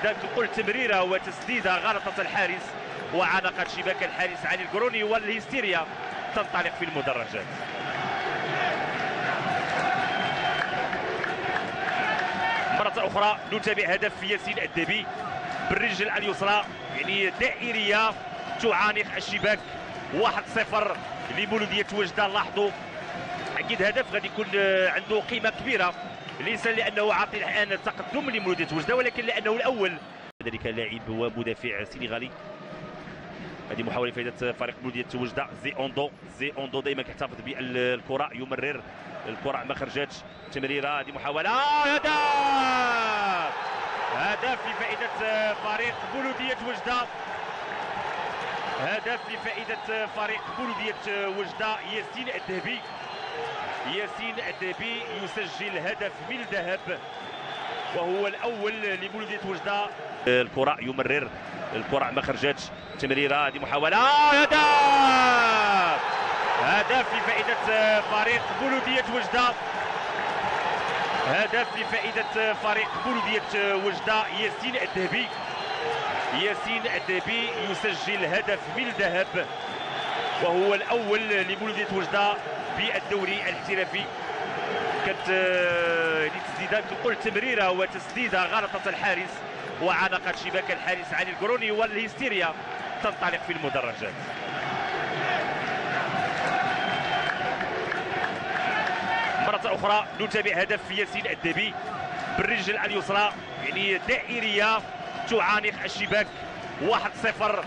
تسديدات كل تمريره وتسديده غلطه الحارس وعانقت شباك الحارس علي القروني، والهستيريا تنطلق في المدرجات. مرة أخرى نتابع هدف ياسين الدبي بالرجل اليسرى، يعني دائرية تعانق الشباك. 1-0 لمولودية وجدة. لاحظوا أكيد هدف غادي يكون عنده قيمة كبيرة، ليس لأنه عاطي الآن تقدم لمولودية وجدة، ولكن لأنه الأول. ذلك لاعب ومدافع سنغالي. هذه محاولة فائدة فريق مولودية وجدة. زي اوندو دائما كيحتفظ بالكرة، يمرر الكرة ما خرجتش. تمريرة، هذه محاولة. هدف لفائدة فريق مولودية وجدة. هدف لفائدة فريق مولودية وجدة. ياسين الدبي يسجل هدف من ذهب وهو الأول لمولودية وجدة. الكرة، يمرر الكرة ما خرجتش. تمريرة، هذه محاولة. هدف لفائدة فريق مولودية وجدة. هدف لفائدة فريق مولودية وجدة. ياسين الدبي يسجل هدف من ذهب وهو الأول لمولودية وجدة بالدوري الاحترافي. كانت تسديدات كل تمريرة وتسديدة غلطة الحارس وعانقت شباك الحارس علي القروني، والهستيريا تنطلق في المدرجات. مرة أخرى نتابع هدف ياسين الدبي بالرجل اليسرى، يعني دائرية تعانق الشباك. 1-0